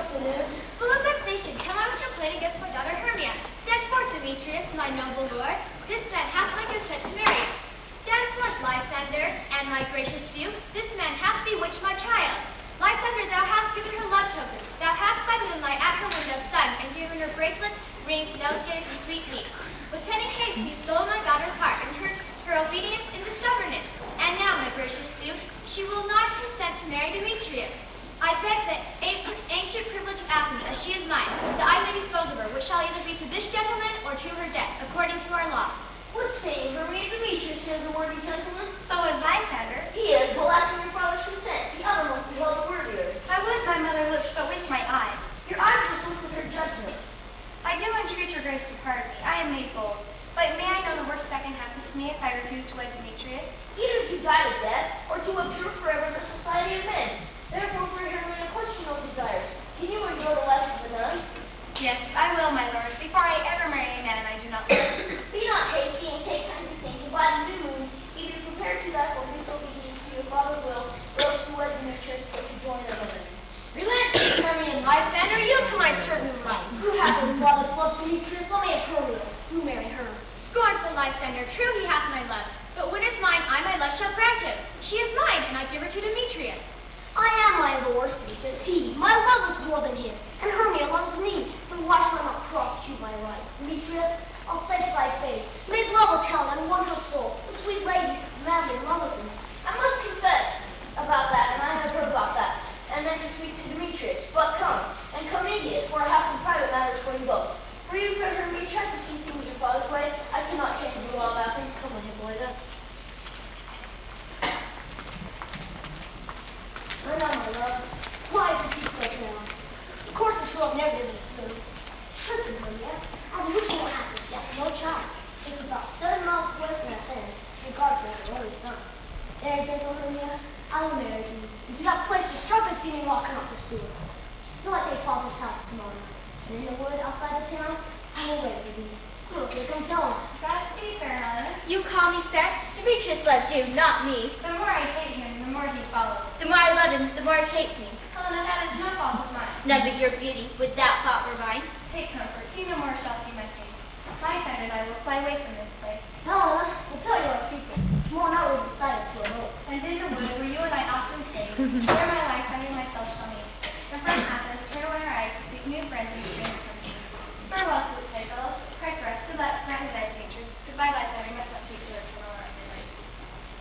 What's the news? Full of vexation, come I with complaint against my daughter Hermia. Stand forth, Demetrius, my noble lord. This man hath my consent to marry. Stand forth, Lysander, and my gracious duke. This man hath bewitched my child. Lysander, thou hast given her love tokens. Thou hast by moonlight at her window sung, and given her bracelets, rings, nosegays, and sweetmeats. With cunning haste he stole my daughter's heart, and turned her obedience into stubbornness. And now, my gracious duke, she will not consent to marry Demetrius. I beg that ancient privilege of Athens, as she is mine, that I may dispose of her, which shall either be to this gentleman or to her death, according to our laws. What say, Hermia? Demetrius is a worthy gentleman. So is Lysander. He is, but lacking your father's consent. The other must be held the worthier. I would my mother looked, but with my eyes. Your eyes must look with her judgment. I do entreat your grace to pardon me. I am made bold. But may I know the worst that can happen to me if I refuse to wed Demetrius? Either to die of death, or to obtrude forever the society of men. Therefore, for Hermia, question no desires. Can you endure the life of a nun? Yes, I will, my lord. Before I ever marry a man I do not love. Be not hasty and take time to think, and by the new moon, either prepare to die for disobedience to your father's will, or else to wed Demetrius, or to join a woman. Relent, Hermia and Lysander, yield to my certain right. Who hath a father's love Demetrius? Let me approve it. Who marry her? Scornful Lysander, true he hath my love. But when is mine, I my love shall grant him. She is mine, and I give her to Demetrius. I am my lord, which is he. My love is more than his, and Hermia loves me. Then why shall I not prosecute my right? Demetrius, I'll say to thy face, make love with Helen and won her soul. The sweet lady sits madly in love with me. I must confess about that, and I have heard about that, and then to speak to Demetrius. But come, and come Indius, where I have some private matters for you both. For you, for Hermia, try to see things your father's way. I cannot change the law of Athens. Come on, Hippolyta. I know, my love. Why is he so now? Of course, the true love never did this move. Listen, Hermia, I've been looking what happens yet, no child. This is about 7 miles away from Athens, in Carthage, the only son. There, gentle Hermia, I will marry you. And to that place, the strumpet thieving law cannot pursue us. Still, I take father's house tomorrow night. And in the wood outside the town, I will wait for thee. Look, here comes Helen. Godspeed, fair Helena. You call me fair? Demetrius loves you, not me. The more I hate him, the more he follows. The more I love him, the more he hates me. Helena, that is no fault of mine. None but your beauty, would that thought were mine. Take comfort. He no more shall see my face. Lysander and I will fly away from this place. Helena, we'll tell you our secret. Tomorrow night we've decided to elope. And in the wood where you and I often stay, there my Lysander and myself shall meet. And from Athens, turn away our eyes to seek new friends and strange countries. Farewell, sweet playfellow. Cry for us. Good luck, grant me thy features. Goodbye, Lysander. Must not speak to her tomorrow night.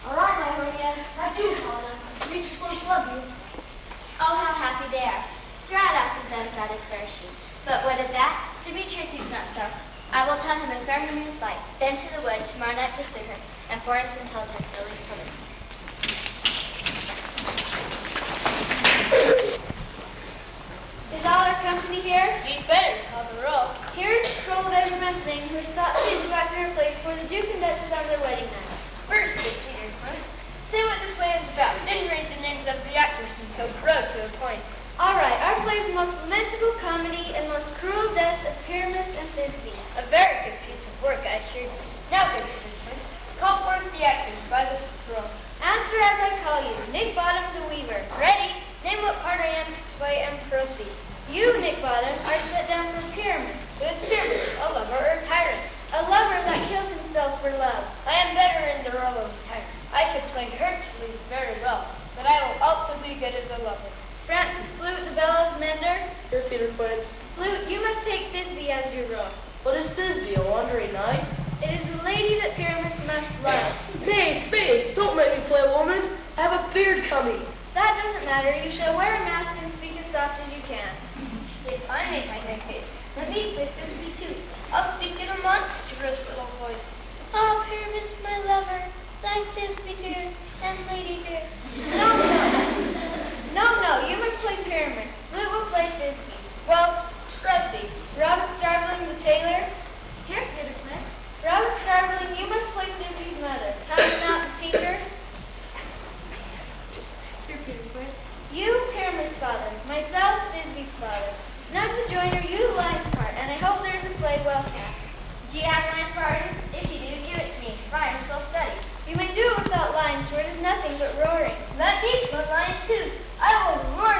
All right, my Hermia. I too, Helena. Demetrius knows to love you. Oh, how happy they are. Throughout Athens, I thought is fair she. But what of that? Demetrius seems not so. I will tell him of fair Hermia's life, then to the wood, tomorrow night pursue her, and for its intelligence at least told her. Is all our company here? We'd better call the roll. Here is a scroll of every man's name who has thought fit to act her play before the Duke and Duchess on their wedding night. First, the tutor points. Say what the play is about, then read the names of the actors and so grow to a point. All right, our play is the most lamentable comedy and most cruel death of Pyramus and Thisbe. A very good piece of work, I assure you. Now, good points. Call forth the actors by the scroll. Answer as I call you. Nick Bottom the Weaver. Ready? Name what part I am to play and proceed. You, Nick Bottom, are set down for Pyramus. Who is Pyramus? A lover or a tyrant? A lover that kills himself for love. I am better in the role of a tyrant. I could play Hercules very well, but I will also be good as a lover. Francis Flute, the bellows mender. Here, Peter Quince. Flute, you must take Thisbe as your role. What is Thisbe, a wandering knight? It is a lady that Pyramus must love. Nay, babe, don't make me play a woman. I have a beard coming. That doesn't matter. You shall wear a mask and speak as soft as you can. If I make my hair case, let me play Thisbe too. I'll speak in a monstrous little voice. Oh, Pyramus, my lover, thy Thisbe dear, and lady dear. No, you must play Pyramus. Flute will play Thisbe. Well, proceed. Robin Starveling, the tailor. Here, Peter Quince. Robin Starveling, you must play Thisbe's mother. Thomas Not, the tinker. Here, Peter Quince. You, Pyramus' father. Myself, Thisbe's father. Snug the joiner, you the lion's part, and I hope there is a play well cast. Do you have lines for art? If you do, give it to me. Rhyme is self-study. You may do it without lines, for it is nothing but roaring. Let me put line too. I will roar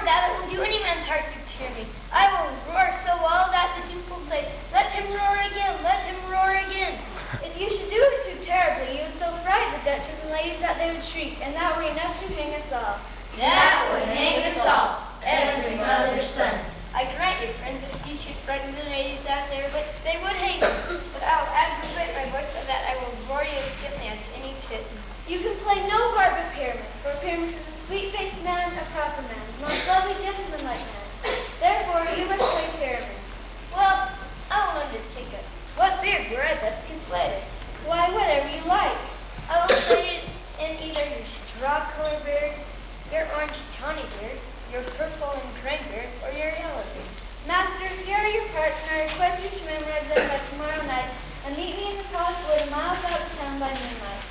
I request you to memorize them by tomorrow night and meet me in the crosswood a mile out of town by moonlight.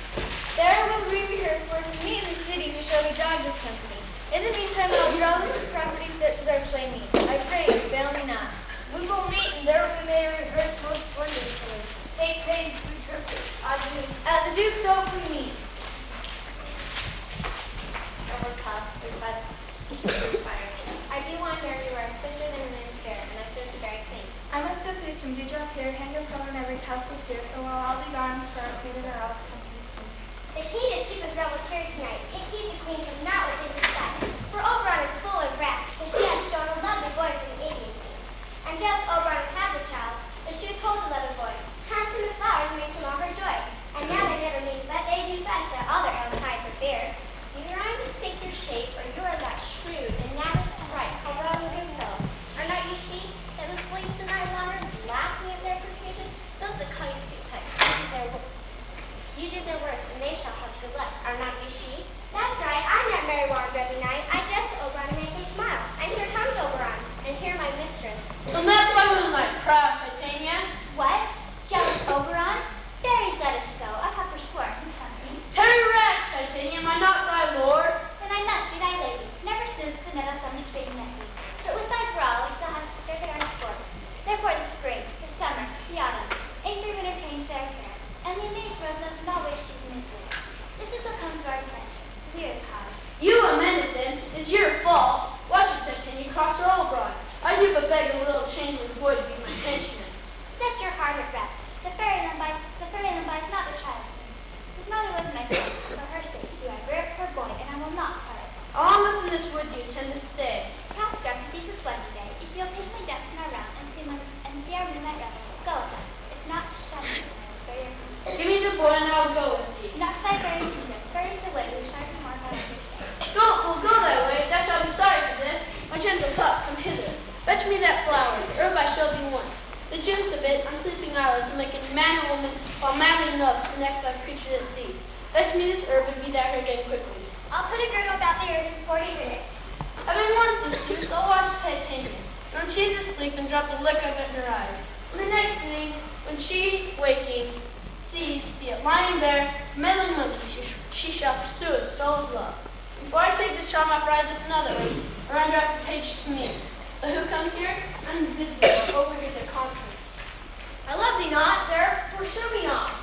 There we'll re-rehearse where to meet in the city we shall be dogged with company. In the meantime, I'll draw this property such as our play means. I pray you, fail me not. We will meet, and there we may rehearse most splendidly. Take pains, we triplets. Adieu. At the Duke's Oak we meet. I do wonder you are swifter than a moon's fair, and I serve the very clean. I must go sweep some dewdrops here, hang a pillow in every house of syrup, and while I'll be gone, for our queen or else come to soon. The king to keep his revels here tonight. Take heed the queen comes not within his sight. For Oberon is full of wrath, for she has stolen a lovely boy from the Indian king. And just Oberon had the child, but she withholds a lovely boy. Handsome with flowers makes him all her joy. And now they never meet, but they do fuss that all their elves hide for fear. Either I mistake your shape, or you are that shrewd and never sprite called Robin Goodfellow. Are not you she that was slaves the night waters, laughing at their profusion? Those that call you soup pipe, you did their work, and they shall have good luck. Are not you she? That's right, I met Mary Warren every night. I jest Oberon and make her smile. And here comes Oberon, and here my mistress. The map by moonlight, proud Titania. What? Jealous Oberon? Fairies let us go. I have forsworn something. Tarry rash, Titania, am I not thy lord? Then I must be thy lady. Never since the meadow summer spring met me. But with thy brawls thou hast stirred our sport. Therefore the spring, the summer, the autumn, every winter changed their appearance, and the amazement knows not which season is which. This is what comes of our dissension, to weird cause. You amended then, it's your fault. Watch it, Titania, cross her Oberon. I do but beg a little changeling boy to be my pensioner. Set your heart at rest. The fairy lamb bites not the child. His mother was my friend. For her sake do I rear her boy, and I will not part. How long within this wood do you intend to stay? Perhaps dark this is one day. If you'll patiently dance in our round and see our moonlight revels, go with us. If not, shut me. Spare your peace. Give me the boy and I'll go with thee. Not thy fairy kingdom. Fairies away, we try to mark out your stay. We'll go that way, thou shalt be sorry for this. My gentle pup, come hither. Fetch me that flower, the herb I showed thee once. The juice of it on sleeping eyelids will make a man or woman, while madly enough the next like creature that sees. Fetch me this herb and be thou here again quickly. I'll put a girdle about the earth in 40 minutes. Having once this juice, I'll watch Titania. And when she's asleep, and drop the liquor in her eyes. And the next thing, when she, waking, sees, be it lion, bear, meddling monkey, she shall pursue it, soul of love. Before I take this charm off rise with another, or undraft the page to me. But who comes here? Invisible, overhear their conference. I love thee not, there, pursue me not.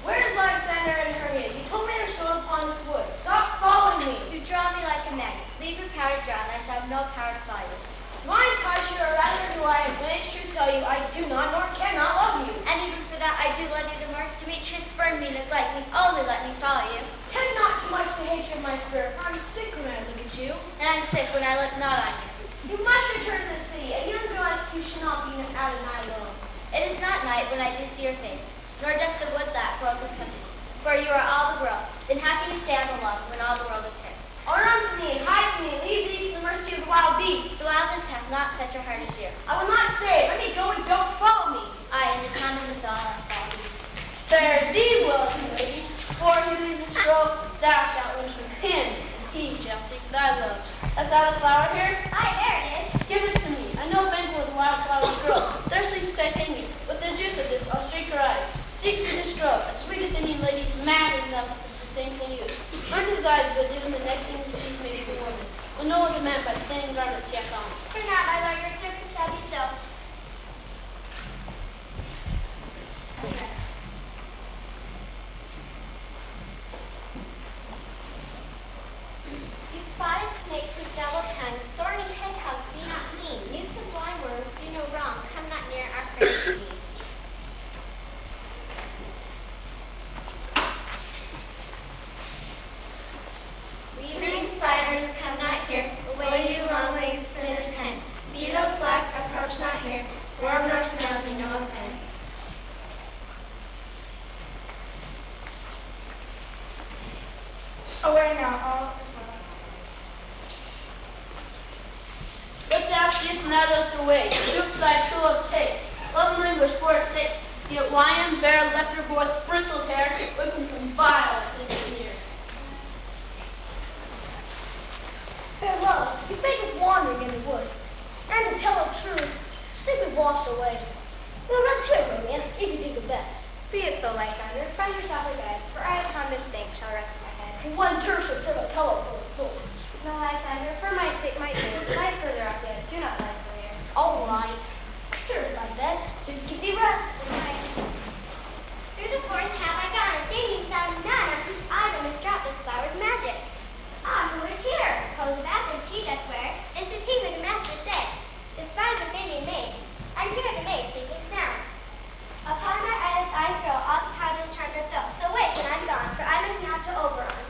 Where is Lysander and Hermia? You told me they were sown upon this wood. Stop following me. You draw me like a magnet. Leave your power to draw, and I shall have no power to follow you. Mine ties you, or rather do I advantage to tell you I do not nor cannot love you. And even for that, I do love you the more. Demetrius spurned me, neglect me, only let me follow you. Tend not too much to hatred, my spirit, for I'm sick when I look at you. And I'm sick when I look not on you. You must return to the city, and you feel like you should not be out at night alone. It is not night when I do see your face, nor doth the wood lack worlds of company. For you are all the world. Then how can you stand alone when all the world is here? Oh, run from me, hide from me, leave thee to the mercy of the wild beasts. The wildest hath not such a heart as you. I will not stay. Let me go and don't follow me. I, as a common with all, I follow you. Fare thee well, lady. Before he leaves this grove, thou shalt win from him, and he shall seek thy love. Hast thou the flower here? Aye, there it is. Give it to me. I know a bank where the wild flowers grow. There sleeps Titania. With the juice of this, I'll streak her eyes. Seek through this grove. A sweet Athenian lady is mad enough with disdainful youth. Burn his eyes, but do the next thing he sees may be woman. Will know what the man by the same garments he hath on. Fear not, my lord, your servant shall be so. You spotted snakes with double tongues, thorny hedgehogs be not seen. Newts and blind worms do no wrong. Come not near our friends. Weaving spiders, come not here. Away you long-legged spinners hence. Beetles black, approach not here. Worm nor snail do no offense. Away now, all is well. What thou seest and thou dost away. Truth thy true love take. Love and language for his sake. Yet lion, bear, lepter, boy, bristled hair, whipping some vile things near. Farewell, you think of wandering in the wood. And to tell the truth, I think we've lost our way. You'll rest here, Hermia, if you think it best. Be it so, Lysander. Find yourself a bed, for I upon this bank shall rest my head. One Turk should serve a pillow for his foot. No, Lysander, for my sake, my dear, lie further up yet. Do not lie so near. All right. Here's my bed, so you can be rest. Good night. Through the forest have I gone, and thinking found none on whose eyes I must drop this flower's magic. Ah, who is here? Clothes of Athens he doth wear. This is he who the master said, despise the Athenian maid, and hear the maid sleeping sound. Upon my eyelids I throw all the powder's charm that fill. So wait when I'm gone, for I must not to Oberon.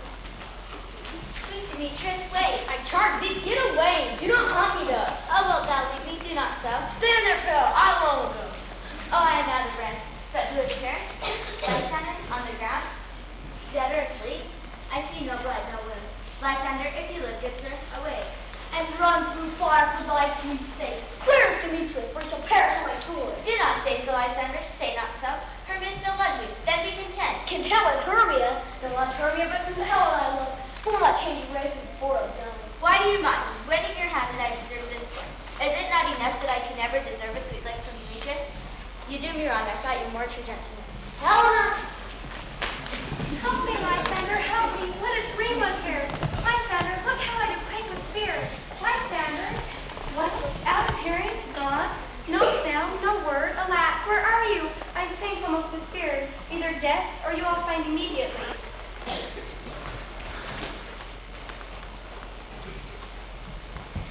Sweet Demetrius, wait. I charge thee, get away. Do not haunt me thus. Oh, wilt thou leave me? Do not so. Stand there, Phil. I long ago. Oh, I am out of breath. But who is here? Lysander, on the ground, dead or asleep? I see no blood, no wound. Lysander, if you live, good sir, awake. And run through fire for thy sweet sake. Where is Demetrius, for he shall perish with my sword? Do not say so, Lysander, say not so. Hermia still loves you, then be content. Content with Hermia, and let Hermia but from the hell I look. Who will not change your race before I've done it? Why do you mock me? When in your hand did I deserve this one? Is it not enough that I can never deserve a sweet life from Demetrius? You do me wrong, I thought you more true gentleness. Helena! Help me, Lysander, help me. What a dream was here. Lysander, look how I do quake with fear. Lysander, what? Out of hearing? Gone? No sound, no word. Alack, where are you? I faint almost with fear. Either death or you will find immediately.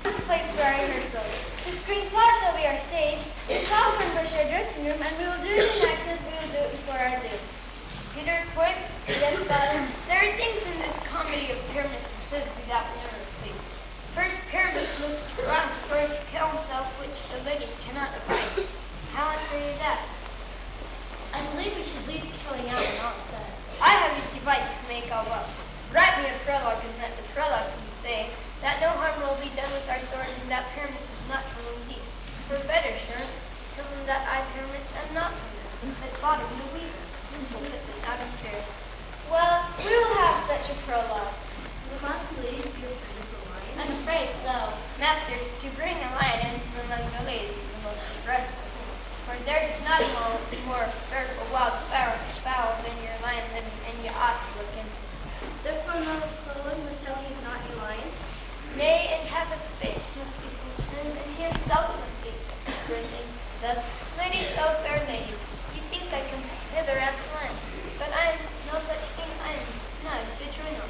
This place for our rehearsal. This green floor shall be our stage. The sovereign bush our dressing room, and we will do it in act as we will do it before our due. Peter, points? Yes, Father. There are things in this comedy of Pyramus and Thisbe that will never please me. First, Pyramus must draw the sword to kill himself, which the ladies cannot abide. How answer you that? I believe we should leave killing out and all that. I have a device to make all well. Write me a prologue, and let the prologue say that no harm will be done with our swords, and that Pyramus is not from indeed. For better assurance, tell him that I, Pyramus, am not from this, but bought him the weaver. This will put me out of fear. Well, we will have such a prologue. Will not the ladies be afraid of the lion? I'm afraid so. Masters, to bring a lion in from among the ladies is the most dreadful thing. For there is not a more fearful wild fowl than your lion living, and you ought to look into it. Therefore, none of Chloe must tell he's not a lion. Nay, and have a space must be seen, and he himself must be risen. Thus, ladies, oh fair ladies, ye think I come hither as a lion, but I am no such thing. I am snug, the Juno.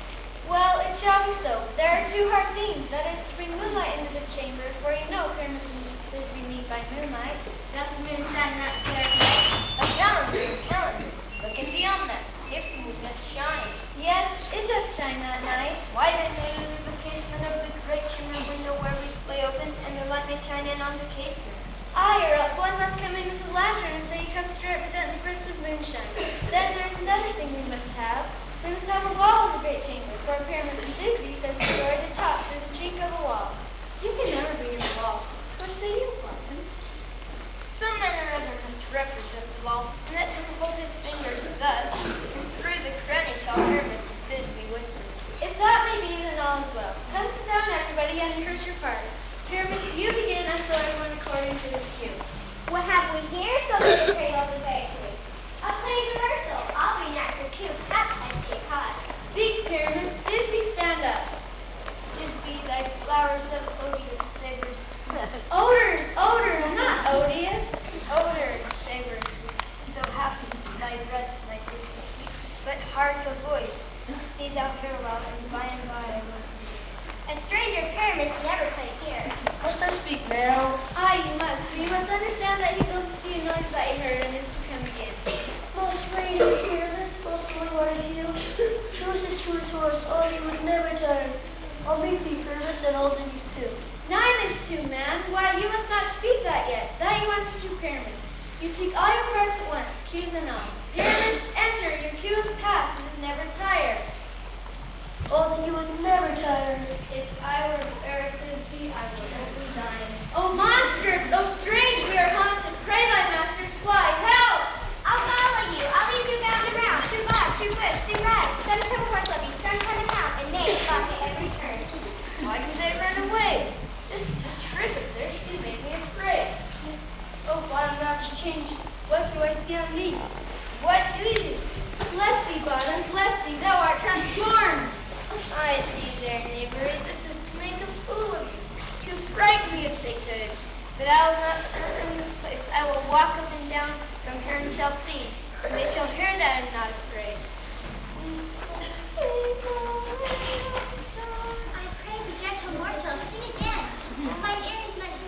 Well, it shall be so. There are two hard things. That is to bring moonlight into the chamber, for you know Pyramus and Thisbe meet by moonlight. Doth the moon shine not clear night? A calendar, calendar, look in beyond that, see if the moon doth shine. Yes, it doth shine that night. Why then may the casement of the great chamber window where we lay open, and the light may shine in on the casement? Aye, or else one must come in with a lantern and say he comes to represent the burst of moonshine. Then there's another thing we must have. We must have a wall in the great chamber, for Pyramus and Thisbe says to go to the top through the chink of a wall. You can never be in a wall. What say you, Watson? Some man or other must represent the wall, and let him hold his fingers thus, and through the cranny shall Pyramus and Thisbe whisper. If that may be, then all is well. Come sit down, everybody, and rehearse your parts. Pyramus, you begin, and so everyone according to this cue. What have we here? So let us hear all the very quick. A play rehearsal. I'll be an actor too. Perhaps I see a cause. Speak, Pyramus. Thisbe, stand up. Thisbe, thy flowers of odious savors. Odors, odors, not odious. Odors, savors, so happy thy breath, my Thisbe sweet. But hark a voice. Stay thou here awhile, and by I will to thee. A stranger Pyramus never played here. Must I speak now? Aye, you must. But you must understand that he goes to see a noise that he heard, and this will come again. Most stranger, fearless, most only what I feel. Truest is truest horse, all you would never tire. I'll make thee fearless and all things too. 9 is 2, man. Why, you must not speak that yet. That you answer to Pyramus. You speak all your parts at once, cues and all. Pyramus, enter. Your cue is past. It is never tire. Oh, that you would never tire. If I were fair Thisbe, I would only dine. Oh, monstrous! Oh, strange! We are haunted. Pray thy masters fly. Help! I'll follow you. I'll lead you round and round, through bog, through bush, through ride. Some turn horse will be some kind of hound, and nay, balk at every turn. Why do they run away? This trick of theirs, they make me afraid. Oh, bottom match changed. young leap. What do you see? Bless thee, Bottom, bless thee, thou art transformed. I see their knavery. This is to make a fool of you, to frighten me if they could. But I will not stand in this place. I will walk up and down from here until seen, and they shall hear that I am not afraid. I pray the gentle mortal, sing again. Mine ear is much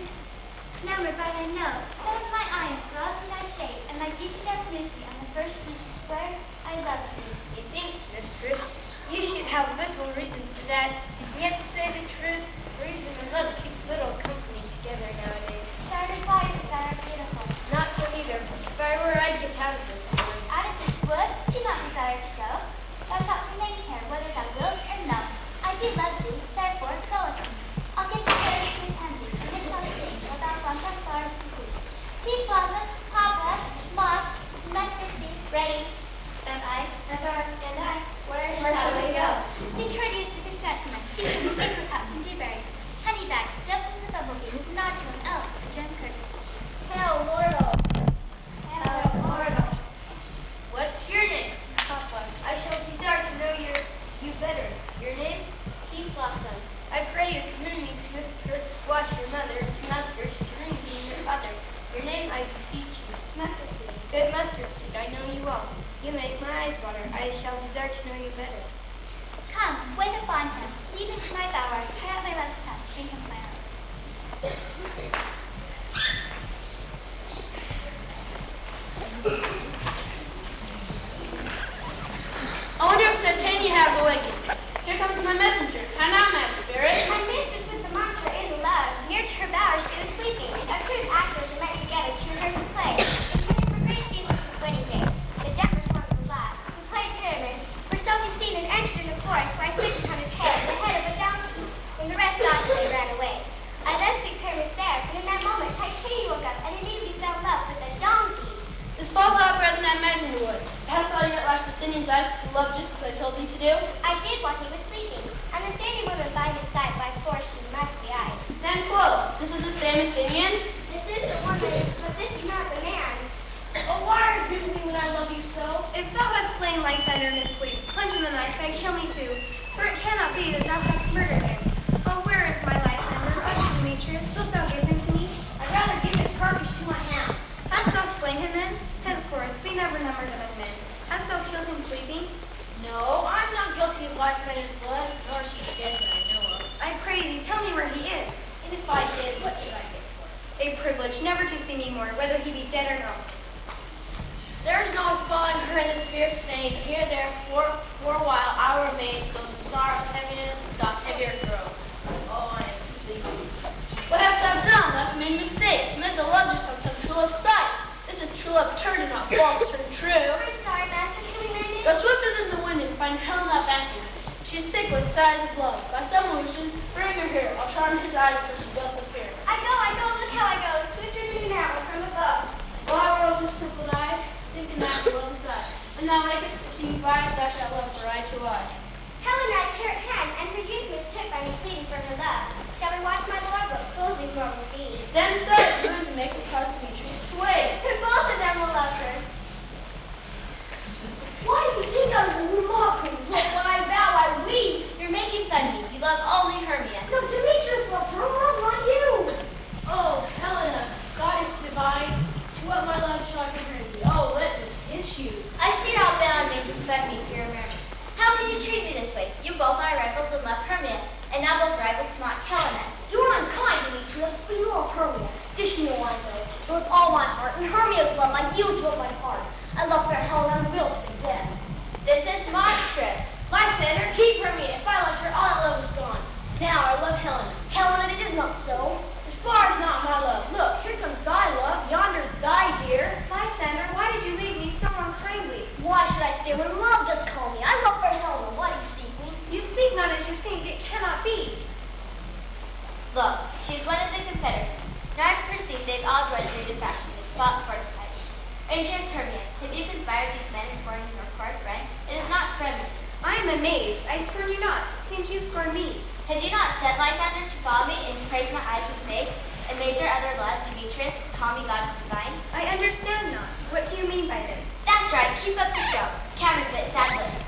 numbered by thy note. So is my eye enthralled to thy shape, and my beauty doth move thee on the first sheet to swear I love thee. Methinks, mistress, you should have little reason for that, yet to say the truth, reason and love keep little company together nowadays. Thou despisest thou art beautiful. Not so neither, but if I were, I'd get out of this wood. Out of this wood, do not desire to go. Thou shalt remain here, whether thou wilt or no. I do love thee, therefore go with me. I'll give thee birds to attend thee, and they shall sing, while thou wantest flowers to see. Peace Blossom, Papa, Moth, Master Steve, ready. And I, where shall we go? Be courteous to this gentleman, feast with apricots and dewberries, honey bags, stuffed with bumblebees, nodule and elves, and gem courtesies. Hail, Lordal. Hail, Lordal. What's your name? Papa. I shall desire to know you better. Your name? Peace Blossom. I pray you commend me to Mistress Squash, your mother, and to Master String, being your father. Your name, I beseech you. Mustard seed. Good mustard seed, I know you well. You make my eyes water. I shall desire to know you better. Come, wait upon him. Lead him to my bower. Try out my love's touch. Bring him to my own. I wonder if Titania has awakened. Here comes my messenger. How now, mad spirit? My mistress with the monster is alone. Near to her bower she was sleeping. A crew of actors were met together to rehearse a play, intended for great Theseus' wedding day. The dapper one of the lad, who played Pyramus, for so he seen and entered in the forest where I fixed on his head the head of a donkey. When the rest saw him, they ran away. I left sweet Pyramus there, but in that moment Titania woke up and immediately fell in love with a donkey. This falls out better than I imagined it would. Hast thou yet lashed Athenian's eyes with love just as I told thee to do? I did while he was sleeping, and the dainty woman by his side by force she must be eyed. Stand close. This is the same Athenian? This is the woman, but this is not the man. Oh, why are you me when I love you so? If thou hast slain Lysander in his sleep, plunge in the knife and kill me too, for it cannot be that thou hast murdered him. Oh, where is my Lysander? O Demetrius, wilt thou give him to me? I'd rather give this carcass to my hound. Hast thou slain him then? Henceforth, be never numbered among men. Hast thou killed him sleeping? No, I'm not guilty of Lysander's blood, nor is he dead that I know of. I pray thee, tell me where he is. And if I did, what should I get for it? A privilege never to see me more, whether he be dead or no. There is no falling her in this fierce vein. Here, there, for a while, I will remain, so the sorrow's heaviness doth heavier grow. Oh, I am sleepy. What hast thou done? Thou hast made a mistake, and lived the love just on some true love's sight. This is true love turned and not false turned true. I'm sorry, master, can we mend it? Go swifter than the wind and find Helena Athens. She's sick with sighs of love. By some illusion, bring her here. I'll charm his eyes till she doth appear. I go, look how I go, swifter than an arrow from above. While I rose this purple eye, sink in that love inside. When thou wakest, perceiving by it, thou shalt love for eye to eye. Helena is here at hand, and her youth mistook by me pleading for her love. Shall we watch my lord, what fools these mortal be? Stand aside, bruise, and make the cause Demetrius to wait. For both of them will love her. Why do you think I was mocking? Look, when I vow, I weep. You're making fun of me. You love only Hermia. No, Demetrius loves her love, not you. Oh, Helena, goddess divine, to what my love shall I compare thee? Oh, let me kiss you. I see you're all bent on making fun of me for your marriage. How can you treat me this way? You both are rivals and love Hermia, and now both rivals mock Helena. You are unkind, Demetrius, but you love Hermia. This you know I know. But with all my heart, and Hermia's love, I yield to my heart. I love her Helena and will stay dead. This is monstrous. Lysander, keep Hermia. If I left her, all that love is gone. Now I love Helena. Helena, it is not so. As far as not my love. Look, here comes thy love. Yonder's thy dear. Lysander, why did you leave me so unkindly? Why should I stay when love doth call me? I love for Helena. Why do you seek me? You speak not as you think. It cannot be. Look, she's one of the Confederacy. Now I perceive they've all joined the new fashion with false party. And dearest Hermia, have you conspired these men in scorning your court friend? It is not friendly. I am amazed. I scorn you not. It seems you scorn me. Have you not sent Lysander to follow me and to praise my eyes and face, and made your other love, Demetrius, to call me goddess divine? I understand not. What do you mean by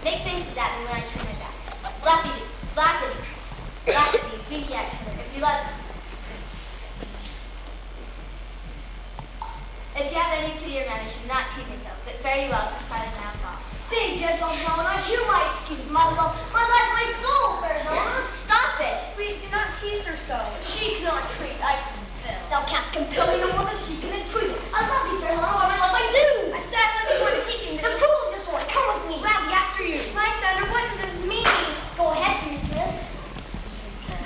Make faces at me when I turn my back. Laugh at you, laugh at you, laugh at me, winky at each other, if you love me. If you have any clear manners, you should not tease yourself, but very well, it's part of my fault. Stay gentle, Helena. Hear my excuse, my love, my life, my soul, fair Helena. Stop it! Sweet, do not tease her so. She cannot treat, I compel. Thou canst compel me no more than she can entreat. I love you, fair Helena, whatever love I do. I sat nothing for the kicking, the cruel of your sword. Come with me. I'll be after you. Lysander, what does this mean? Go ahead, Demetrius.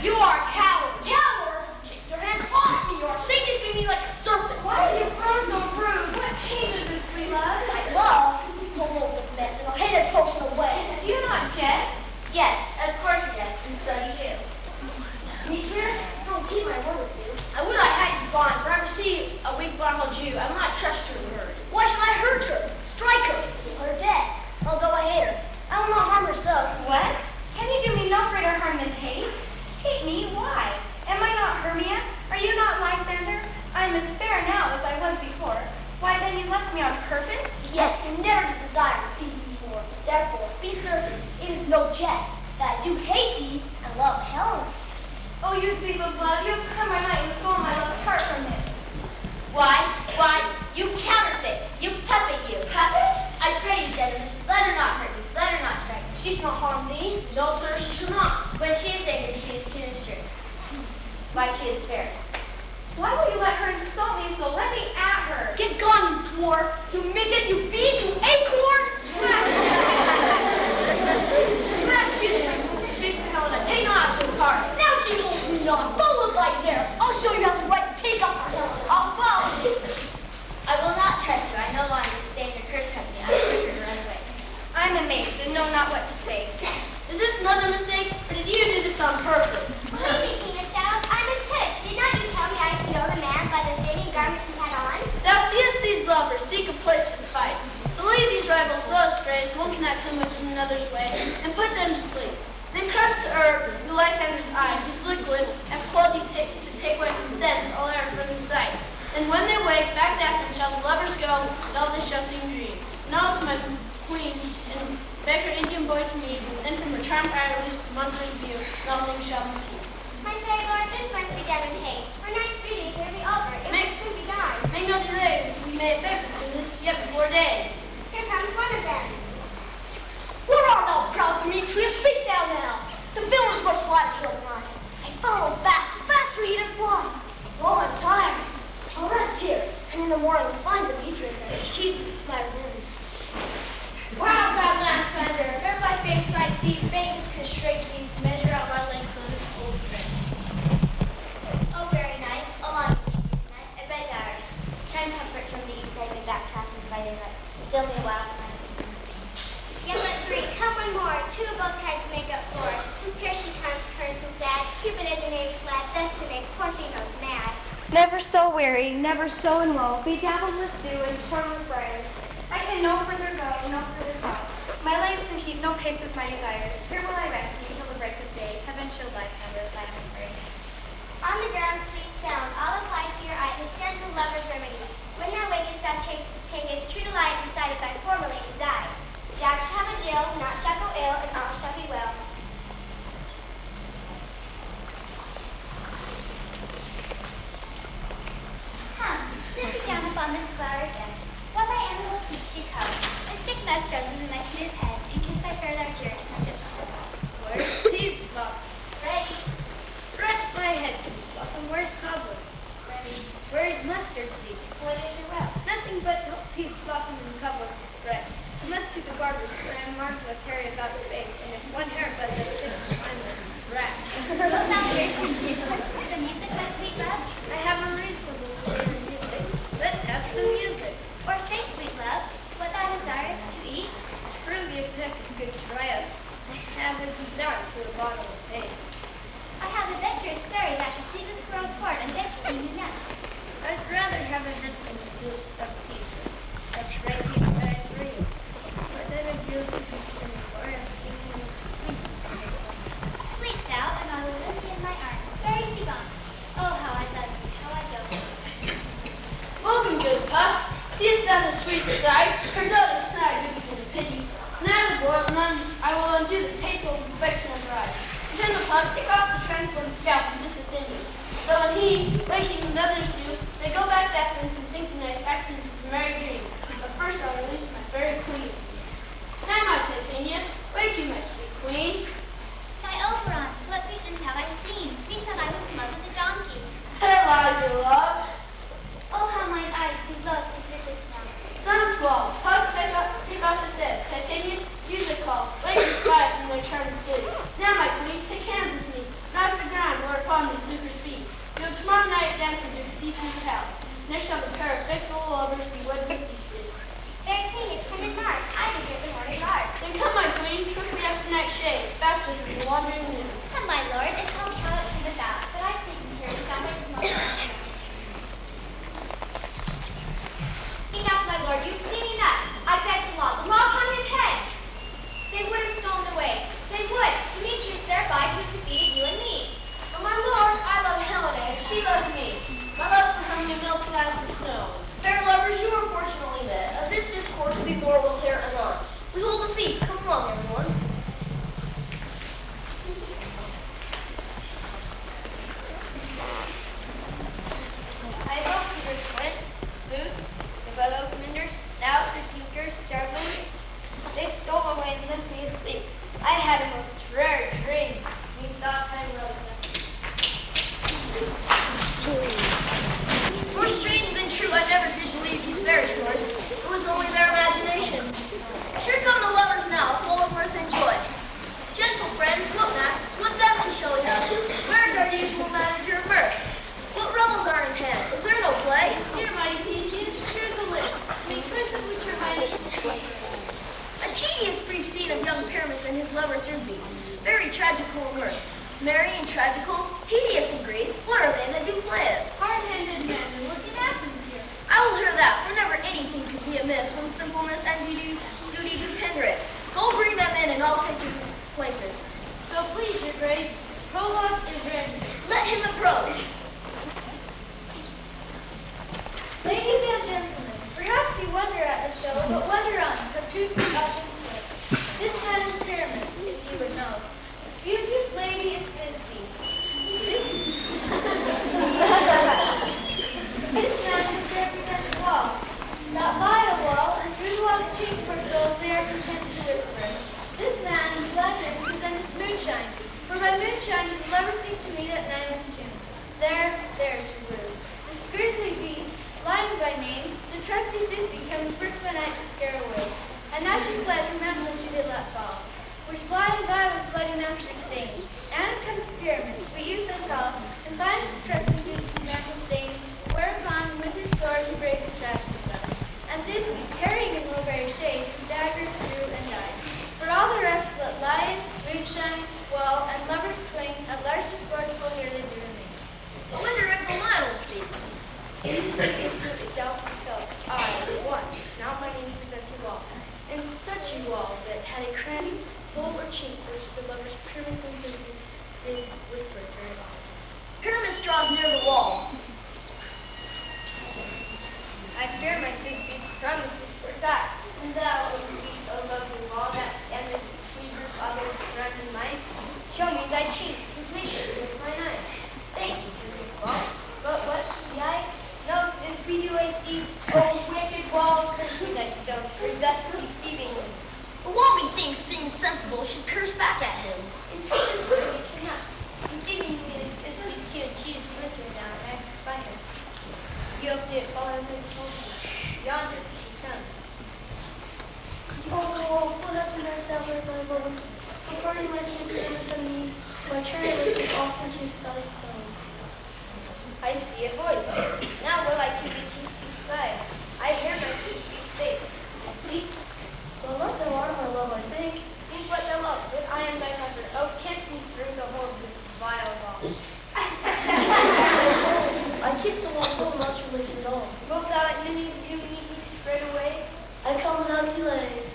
You are a coward. Coward! Take your hands off me. You are shaking me like a serpent. Why are you grown so rude? What changes this, sweet love? My love? Don't look with mess and I'll hate it potion away. Do you not jest? Yes, of course yes, and so do you. Demetrius, don't keep my word with you. I would I had you bond, for I ever see a weak bond Jew. I will not trust your word. Why should I hurt her? Strike her? See her dead. Although I hate her, I will not harm her so. What? Can you do me no greater harm than hate? Hate me? Why? Am I not Hermia? Are you not Lysander? I am as fair now as I was before. Why then you left me on purpose? Yes, and never did desire to see thee before. Therefore, be certain, it is no jest that I do hate thee and love Helena. Oh, you thief of love, you have come my night and stolen my love's heart from me. Why, you counterfeit, you puppet, you. Puppet? I pray you, gentlemen, let her not hurt you, let her not strike you. She shall not harm thee. No, sir, she shall not. When she is angry, she is keen as sure. Why, she is fairest. Why will you let her insult me so? Let me at her. Get gone, you dwarf, you midget, you bead, you acorn! Speak for Helena. Take not her guard. Now she holds me on. Follow if I dare. I'll show you has a right to take up our Helena. I'll follow you. I will not trust you. I no longer stay in your cursed company. I will her to run away. I'm amazed and know not what to say. Is this another mistake, or did you do this on purpose? Maybe, King of Shadows, I mistook. Did not you tell me I should know the man by the thinning garments he had on? Thou seest these lovers seek a place to fight. So leave these rivals so astray as one cannot come within another's way, and put them to sleep. Then crush the herb, the Lysander's eye, whose liquid and quality to take away from thence all error from his sight. And when they wake, back to them shall the lovers go, and all this shall seem dream. Now to my queen, and beg her Indian boy to me, then from her charmed eye release the monster's view, not long shall be peace. My fair lord, this must be done in haste, for night's beauty is nearly over. It will soon be done. Make no delay, we may effect this business yet before day. Here comes one of them. Where art thou, proud Demetrius? Speak thou now. The villains must lie to kill mine. I follow fast, faster he to fly. Oh, I'm tired. I'll rest here, and in the morning find Demetrius and achieve my ruin. Where art thou, Lysander? Fair by face I see, veins constrict me to measure out my length on this cold dress. Oh, very night, a long tedious night, I beg hours. Shine comfort from the east side and back to Athens by daylight. Still me a while time. Yet but three, come one more. Two of both kinds make up four. Here she comes, cursed and sad. Cupid is a neighbor's lad, thus to make poor females mad. Never so weary, never so in woe, bedabbled with dew and torn with briars. I can no further go, no further go. My legs can keep no pace with my desires. Here will I rest until the break of day. Heaven shall Lysander by my prayer. On the ground sleep sound, I'll apply to your eye this gentle lover's remedy. When thou wakest, thou takest true delight beside thy former lady's eye. Jack shall have a jail, not shall go ill, and all shall be well. Come, sit thee down upon this flower again, while thy animal cheeks do come, and stick thus roses in thy smooth head, and kiss thy fair thou cherished, my gentle head. Where's peas blossom? Ready? Scratch my head, peas blossom. Where's cobbler? Ready. Where's mustard seed? What is your will? Nothing but peas blossom and cobbler to spread. I must to the barber's, for I am marvelous hairy about the face, and if one haircut does fit, I'm a scratch. Wilt thou hear some music, my sweet love? I have a reasonable for music. Let's have some music. Or say, sweet love, what thou desirest to eat? Truly, if that could try out, I have a desire to a bottle of hay. I have a adventurous fairy that shall see the squirrel's hoard and fetch thee new nuts. I'd rather have a handsome group of peas, such red peas that I breathe. But then a beautiful piece to me, or a thing of sleep. Sleep thou, and I will lift thee in my arms. Fairies be gone. Oh, how I love thee, how I love thee. Welcome, good pup. Seest thou the sweet sight? Her daughter snarled you in pity. And I was boiled, none undo this hateful perfection of her eyes. Pretend the pup, take off the transport scouts and disoffend me. So when he, waking and the others do, they go back to Athens and thinking that his accident is a merry dream. But first I'll release my fairy queen. Now, my Titania, wake you, my sweet queen. My Oberon, what visions have I seen? Think that I was in love with a donkey. There lies your love. Oh, how mine eyes do love this visage now. Sunswall, pup, take off the set. Titania, music hall, ladies spy from their charming city. Now, my queen, take hands with me. Not the ground whereupon these suitors feed. Go tomorrow night dancing to Theseus' house. There shall the pair of faithful lovers be wed with Theseus. Fair queen, attendant mark, I will hear the morning guard. Then come, my queen, trick me after night shade, faster than the wandering moon. Come, my lord, and tell me how it came about. But I sleep in here and found my mother. Enough, my lord, you've seen enough. I beg the law upon his head. They would have stolen away. They would. Demetrius thereby to have defeated you and me. But my lord, I love Helena, and she loves me. My love for her melted as the snow. Fair lovers, you are fortunately met. Of this discourse we more will hear anon. We hold a feast. Come along, everyone. I vote for your twins, Booth, the bellows mender, Stout, the tinker, Starveling. They stole away and left me asleep. I had a most rare dream. Methought I rose up. More strange than true, I never did believe these fairy stories. It was only their imagination. Here come the lovers now, full of mirth and joy. Gentle friends, what masks, what dances shall we have? Where's our usual manager of mirth? What revels are in hand? Is there no play? Here, mighty Theseus, here's a list. Make choice of which your highness will choose. A tedious brief scene of young Pyramus and his lover Thisbe. Very tragical in mirth. Merry and tragical, tedious in grief. What are they that do play it? Hard-handed man, and look at Athens here. I will hear that, for never anything could be amiss when simpleness and duty do tender it. Go bring them in and I'll take your places. So please, your grace, prologue is ready. Let him approach. Ladies and gentlemen, perhaps you wonder at the show, but wonder on, so truth is often split. This man is Pyramus, if you would know. This beauteous lady is Thisbe. This man is to represent a wall. Not by a wall, and through the wall's chink for souls they are content to whisper. This man, Ledger, represents moonshine. For by moonshine does lovers think to meet at Nina's tomb. There to woo. This grisly beast, Lion by name, the trusty Thisbe came first by night to scare away. And as she fled, her mantle she did let fall, which lion by with bloody mantle stained. And comes Pyramus, sweet youth and tall, and finds his trusty Thisbe's mantle stained, whereupon with his sword he brake his dash himself. And Thisbe, tarrying in mulberry shade, his dagger drew and died. For all the rest let lion, moonshine, wall, and lovers twain at large discourse will hear they do remain. I wonder if the lion will speak. In the second to it doubtfully felt, I, one, now my name presented wall, and such a wall that had a cranny, hole or chink which the lovers Pyramus and Thisbe did whisper very loud. Pyramus draws near the wall. I fear my Thisbe's promises were that, and thou, O sweet, O lovely wall, that standeth between her father's ground and mine, show me thy cheek, completely with mine eye. Thanks, Pyramus wall, but what see I? No, Thisbe do I see, O wicked wall, curse me thy stones for thus deceiving me. The wall, methinks, being sensible, should curse back at him. In truth, sir, you cannot. Deceiving me is Thisbe's cute cheese to winter down, and I spy her. You'll see it follow the children. Yonder she comes. Oh, what hath hast thou heard thy Lord? According my sweet Pyramus and me, my cherry lips often kiss thy stone. I see a voice. Now will I to the chief to spy. I hear my Thisbe's face. Speak. Well, what thou art, my love, I think. Think what thou wilt, but I am thy lover. Oh, kiss me through the whole of this vile wall. I kiss the wall so much your lips at all. Wilt thou at Ninny's tomb meet me spread away? I come without delay.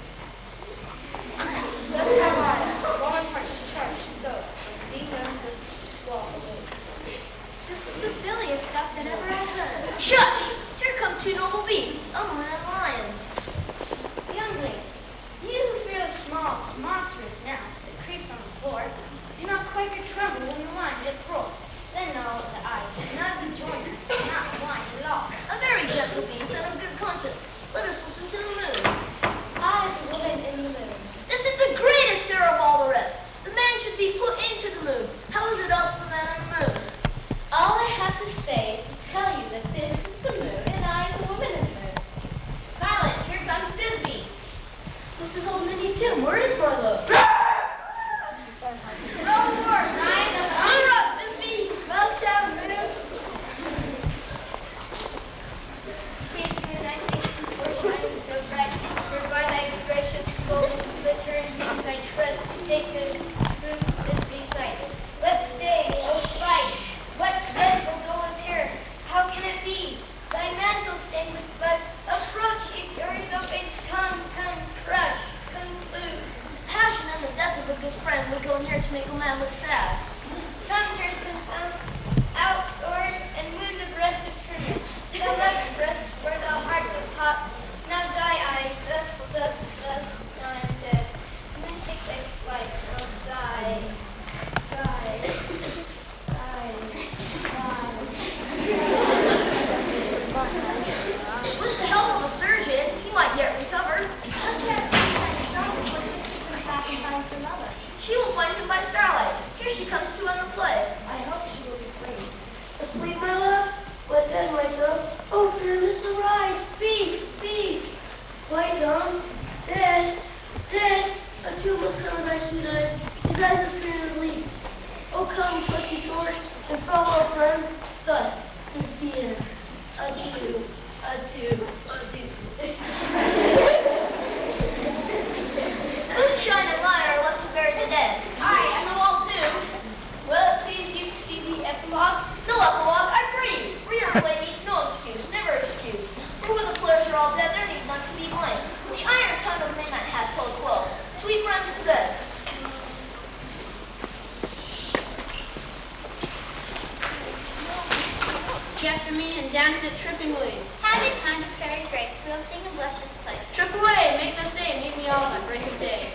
Thus have I, while my part is charged, so, thee learn this wall away. This is the silliest stuff that ever I heard. Shush! Here come two noble beasts, a moon and a lion. Young lady, you who fear the small, monstrous mouse, Adieu, adieu, adieu. Moonshine and I are left to bury the dead. Aye, and the wall too. Will it please you to see the epilogue? No epilogue, I pray you. Reader play needs no excuse, never excuse. For when the players are all dead, there need none to be blamed. The iron tongue of midnight hath told woe. Sweet friends to bed. After me and dance it trippingly. Having kind of fairy grace, we'll sing and bless this place. Trip away, make no stay, meet me all at break of day.